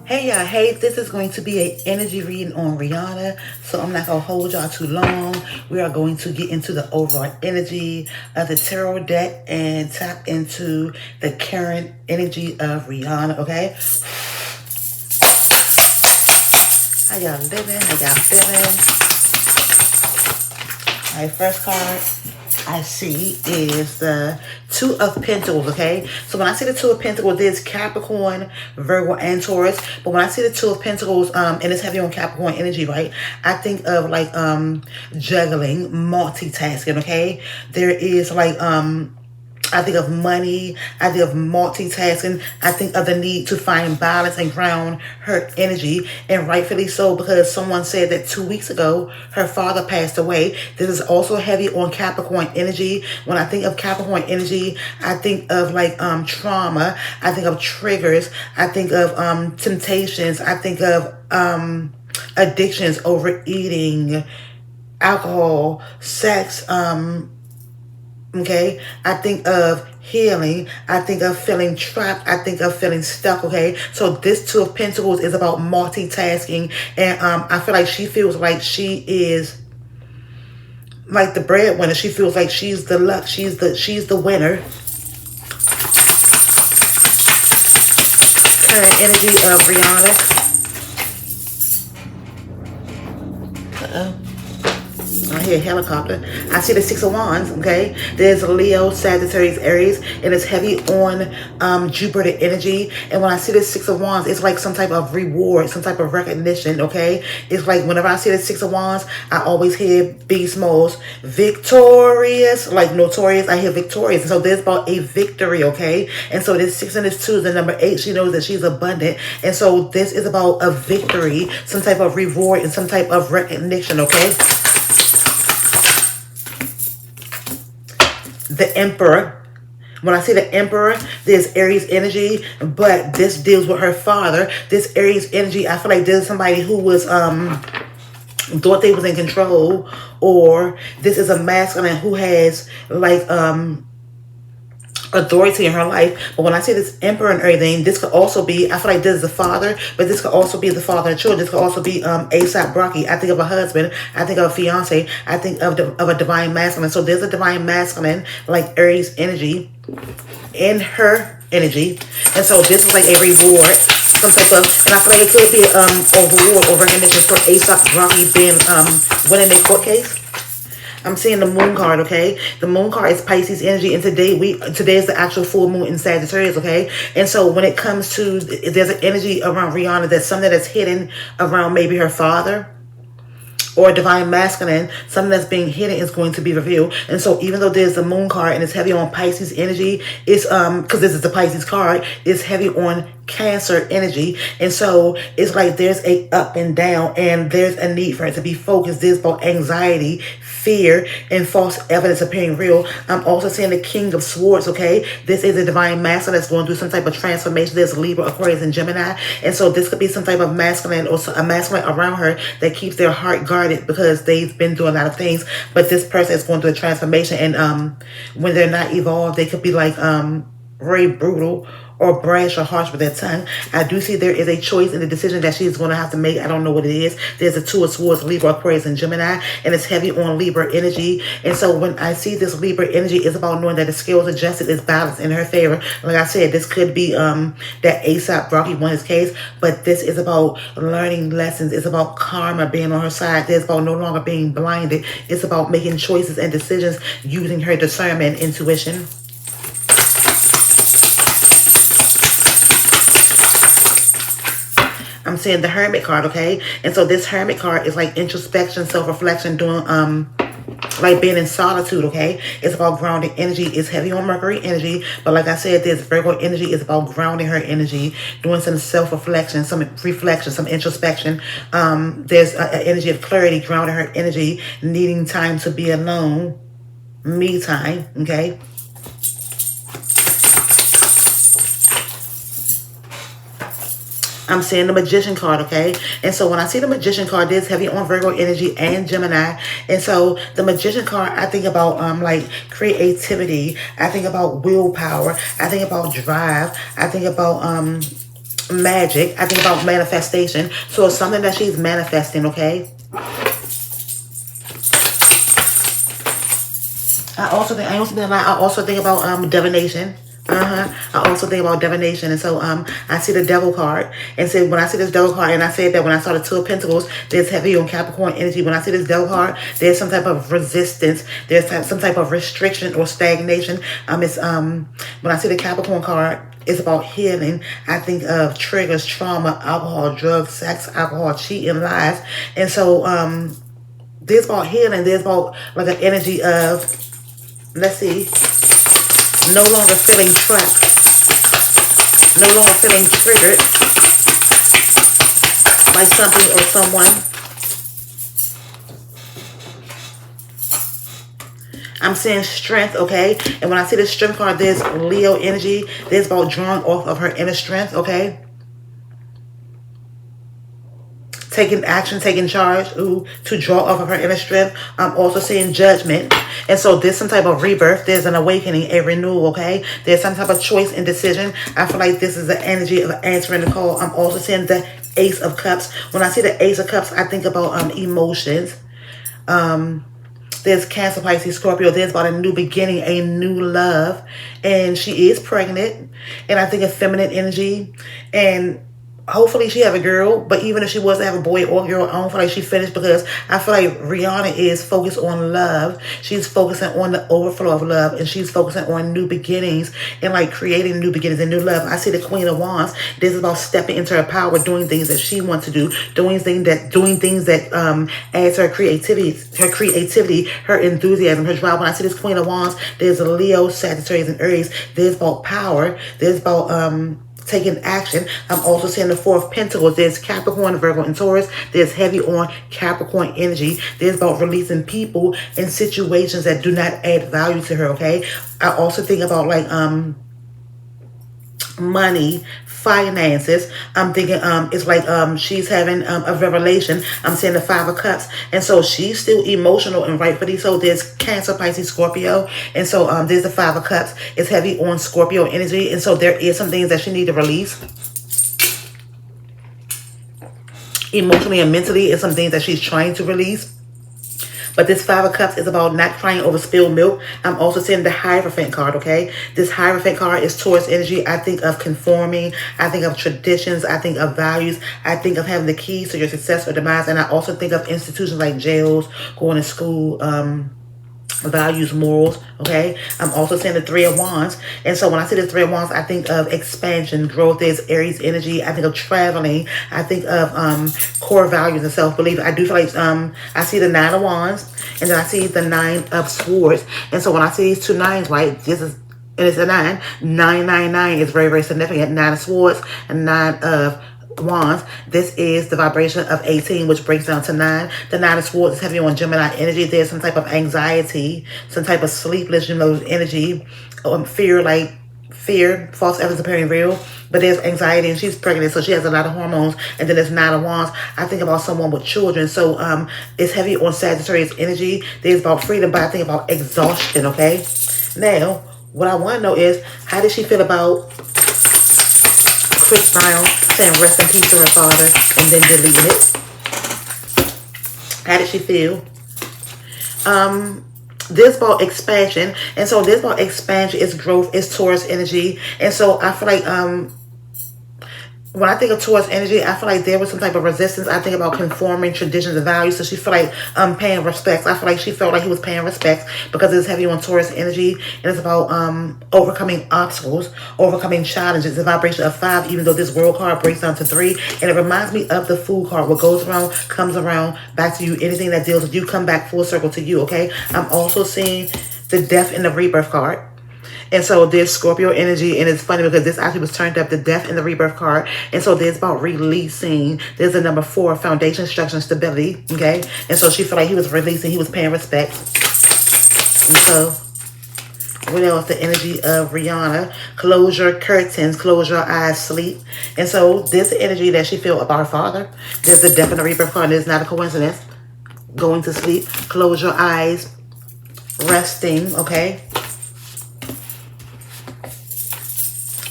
Hey y'all, hey, this is going to be an energy reading on Rihanna, so I'm not going to hold y'all too long. We are going to get into the overall energy of the tarot deck and tap into the current energy of Rihanna, okay? How y'all living? How y'all feeling? All right, first card I see is the Two of Pentacles, okay? So when I see the Two of Pentacles, there's Capricorn, Virgo, and Taurus. But when I see the Two of Pentacles, and it's heavy on Capricorn energy, right? I think of like juggling, multitasking, okay? There is like I think of money. I think of multitasking. I think of the need to find balance and ground her energy. And rightfully so, because someone said that 2 weeks ago, her father passed away. This is also heavy on Capricorn energy. When I think of Capricorn energy, I think of like trauma. I think of triggers. I think of temptations. I think of addictions, overeating, alcohol, sex, okay? I think of healing. I think of feeling trapped. I think of feeling stuck, okay? So this Two of Pentacles is about multitasking. And I feel like she feels like she is like the breadwinner. She feels like she's the luck. She's the winner. Current energy of Rihanna. I hear a helicopter. I see the Six of Wands, okay? There's Leo, Sagittarius, Aries, and it's heavy on Jupiter energy. And when I see the Six of Wands, it's like some type of reward, some type of recognition, okay? It's like whenever I see the Six of Wands, I always hear beast modes. Victorious, like notorious, I hear victorious. And so there's about a victory, okay? And so this 6 and this 2 is the number 8. She knows that she's abundant. And so this is about a victory, some type of reward, and some type of recognition, okay? The Emperor. When I see the Emperor, there's Aries energy, but this deals with her father. This Aries energy, I feel like there's somebody who was thought they was in control, or this is a masculine who has like authority in her life. But when I see this Emperor and everything, this could also be, I feel like this is the father, but this could also be the father of children. This could also be ASAP Rocky. I think of a husband. I think of a fiance. I think of a divine masculine. So there's a divine masculine, like Aries energy, in her energy. And so this is like a reward, some type of, and I feel like it could be a reward or recognition for ASAP Rocky being winning a court case. I'm seeing the moon card, okay? The moon card is Pisces energy, and today is the actual full moon in Sagittarius, okay? And so when it comes to, there's an energy around Rihanna that's something that's hidden around maybe her father or divine masculine. Something that's being hidden is going to be revealed. And so even though there's the moon card and it's heavy on Pisces energy, it's because this is the Pisces card, it's heavy on Cancer energy. And so it's like there's a up and down, and there's a need for it to be focused. There's both anxiety, fear, and false evidence appearing real. I'm also seeing the King of Swords, okay? This is a divine masculine that's going through some type of transformation. There's Libra, Aquarius, and Gemini. And so this could be some type of masculine or a masculine around her that keeps their heart guarded because they've been through a lot of things. But this person is going through a transformation, and when they're not evolved, they could be like very brutal or brash or harsh with their tongue. I do see there is a choice in the decision that she's going to have to make. I don't know what it is. There's a Two of Swords, Libra, Aquarius, and Gemini, and it's heavy on Libra energy. And so when I see this Libra energy, it's about knowing that the scales adjusted, is balanced in her favor. Like I said, this could be that ASAP Rocky won his case, but this is about learning lessons. It's about karma being on her side. It's about no longer being blinded. It's about making choices and decisions using her discernment and intuition. I'm seeing the Hermit card, okay? And so this Hermit card is like introspection, self-reflection, doing like being in solitude, okay? It's about grounding energy. It's heavy on Mercury energy, but like I said, this Virgo energy is about grounding her energy, doing some self-reflection, some reflection, some introspection. There's an energy of clarity, grounding her energy, needing time to be alone, me time, okay? I'm seeing the Magician card, okay? And so when I see the Magician card, this heavy on Virgo energy and Gemini. And so the Magician card, I think about like creativity. I think about willpower. I think about drive. I think about magic. I think about manifestation. So it's something that she's manifesting, okay? I also think about divination. I also think about divination. And so I see the devil card. And so when I see this devil card, and I said that when I saw the Two of Pentacles, there's heavy on Capricorn energy. When I see this devil card, there's some type of resistance. There's some type of restriction or stagnation. It's when I see the Capricorn card, it's about healing. I think of triggers, trauma, alcohol, drugs, sex, alcohol, cheating, lies. And so there's about healing. There's about like an energy of, let's see, no longer feeling trapped, no longer feeling triggered by something or someone. I'm seeing strength, okay? And when I see this strength card, there's Leo energy. There's about drawing off of her inner strength, okay? Taking action, taking charge, to draw off of her inner strength. I'm also seeing judgment. And so there's some type of rebirth. There's an awakening, a renewal, okay? There's some type of choice and decision. I feel like this is the energy of answering the call. I'm also seeing the Ace of Cups. When I see the Ace of Cups, I think about emotions. There's Cancer, Pisces, Scorpio. There's about a new beginning, a new love. And she is pregnant. And I think of feminine energy. And hopefully she have a girl, but even if she was to have a boy or girl, I don't feel like she finished, because I feel like Rihanna is focused on love. She's focusing on the overflow of love, and she's focusing on new beginnings and like creating new beginnings and new love. I see the Queen of Wands. This is about stepping into her power, doing things that she wants to do, doing things that adds her creativity, her enthusiasm, her drive. When I see this Queen of Wands, there's a Leo, Sagittarius, and Aries. There's about power. There's about taking action. I'm also seeing the Four of Pentacles. There's Capricorn, Virgo, and Taurus. There's heavy on Capricorn energy. There's about releasing people and situations that do not add value to her, okay? I also think about like money, finances. I'm thinking it's like she's having a revelation. I'm seeing the Five of Cups, and so she's still emotional, and rightfully so. There's Cancer, Pisces, Scorpio, and so there's the Five of Cups. It's heavy on Scorpio energy, and so there is some things that she needs to release emotionally and mentally. It's some things that she's trying to release. But this Five of Cups is about not crying over spilled milk. I'm also seeing the Hierophant card, okay? This Hierophant card is Taurus energy. I think of conforming. I think of traditions. I think of values. I think of having the keys to your success or demise. And I also think of institutions like jails, going to school, values, morals, okay? I'm also seeing the Three of Wands. And so when I see the Three of Wands, I think of expansion, growth. There's Aries energy. I think of traveling. I think of core values and self-belief. I do feel like I see the Nine of Wands, and then I see the Nine of Swords. And so when I see these two nines, right, this is, and it's a 9. 999 is very, very significant. Nine of Swords and Nine of Wands. This is the vibration of 18, which breaks down to 9. The Nine of Swords is heavy on Gemini energy. There's some type of anxiety, some type of sleepless, energy, fear, false evidence appearing real. But there's anxiety, and she's pregnant, so she has a lot of hormones. And then there's Nine of Wands. I think about someone with children. So it's heavy on Sagittarius energy. There's about freedom, but I think about exhaustion, okay? Now, what I want to know is, how does she feel about Chris Brown saying rest in peace to her father and then deleting it? How did she feel? This about expansion, and so this about expansion is growth, is Taurus energy. And so I feel like when I think of Taurus energy, I feel like there was some type of resistance. I think about conforming traditions and values. So she felt like paying respects. I feel like she felt like he was paying respects because it's heavy on Taurus energy. And it's about overcoming obstacles, overcoming challenges. The vibration of 5, even though this World card breaks down to 3. And it reminds me of the Fool card. What goes around comes around back to you. Anything that deals with you come back full circle to you, okay? I'm also seeing the Death and the Rebirth card. And so there's Scorpio energy, and it's funny because this actually was turned up, the Death and the Rebirth card. And so there's about releasing. There's a number 4, foundation, structure, and stability, okay? And so she felt like he was releasing, he was paying respect. And so What else? The energy of Rihanna. Close your curtains, close your eyes, sleep. And so this energy that she felt about her father. There's a definite rebirth card. It's not a coincidence. Going to sleep. Close your eyes. Resting, okay?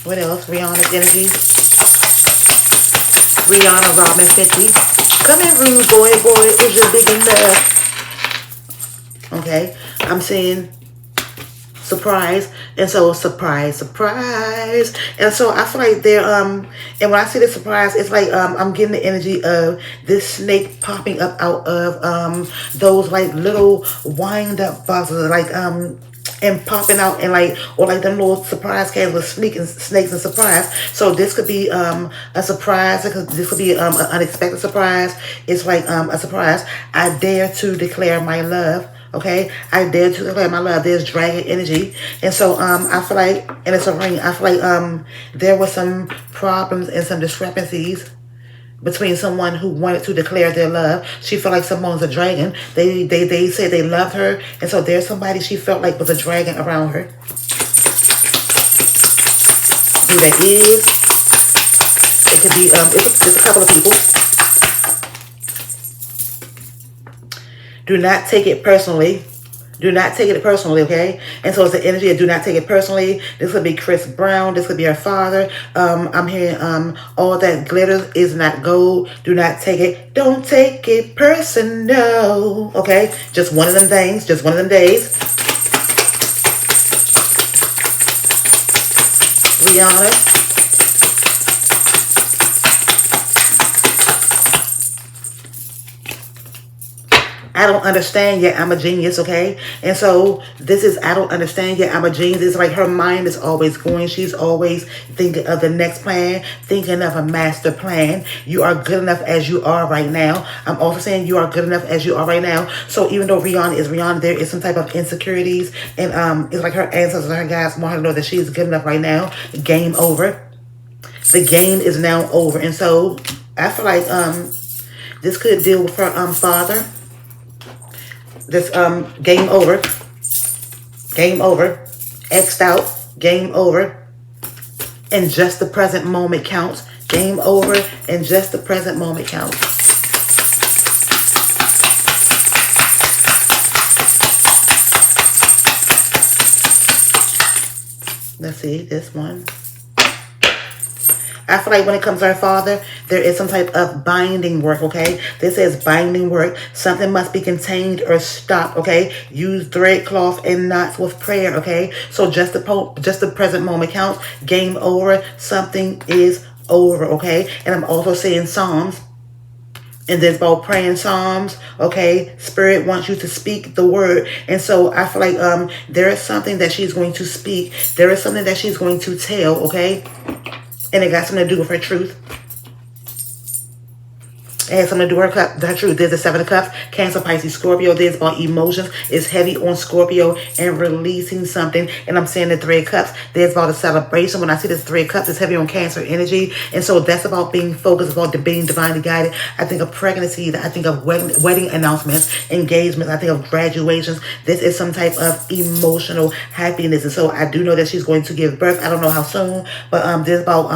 What else? Rihanna's energy. Rihanna Fenty. Come in, rude boy, is your big enough? Okay, I'm seeing surprise, and so surprise, and so I feel like they're and when I see the surprise, it's like I'm getting the energy of this snake popping up out of those like little wind up boxes, like and popping out, and like, or like them little surprise cans with snakes and surprise. So this could be a surprise. This could be an unexpected surprise. It's like a surprise. I dare to declare my love. Okay, I dare to declare my love. There's dragon energy, and so I feel like, and it's a ring. I feel like there was some problems and some discrepancies between someone who wanted to declare their love. She felt like someone's a dragon. They said they loved her, and so there's somebody she felt like was a dragon around her. Who that is? It could be it's a couple of people. Do not take it personally. Do not take it personally, okay? And so it's the energy of do not take it personally. This could be Chris Brown. This could be her father. I'm hearing all that glitters is not gold. Do not take it. Don't take it personal, okay? Just one of them things. Just one of them days. Rihanna. I don't understand yet, I'm a genius, okay? And so this is, I don't understand yet, I'm a genius. It's like her mind is always going. She's always thinking of the next plan, thinking of a master plan. You are good enough as you are right now. I'm also saying you are good enough as you are right now. So even though Rihanna is Rihanna, there is some type of insecurities. And it's like her ancestors and her guys want her to know that she's good enough right now. Game over. The game is now over. And so I feel like this could deal with her father. This game over, X'd out, game over, and just the present moment counts. Game over, and just the present moment counts. Let's see this one. I feel like when it comes to her father, there is some type of binding work, okay? This says binding work. Something must be contained or stopped, okay? Use thread, cloth, and knots with prayer, okay? So just the present moment counts. Game over. Something is over, okay? And I'm also saying Psalms. And there's about praying Psalms, okay? Spirit wants you to speak the word. And so I feel like there is something that she's going to speak. There is something that she's going to tell, okay? And it got something to do with her truth. It has something to do with her truth. There's the Seven of Cups, Cancer, Pisces, Scorpio. There's about emotions. It's heavy on Scorpio and releasing something. And I'm saying the Three of Cups. There's about a celebration. When I see this Three of Cups, it's heavy on Cancer energy. And so that's about being focused, about being divinely guided. I think of pregnancy. I think of wedding announcements, engagements. I think of graduations. This is some type of emotional happiness. And so I do know that she's going to give birth. I don't know how soon, but there's about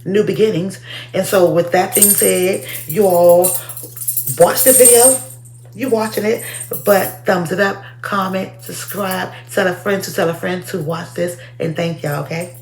new beginnings. And so with that being said, you all watch the video. You watching it, but thumbs it up, comment, subscribe, tell a friend to watch this, and thank y'all, okay?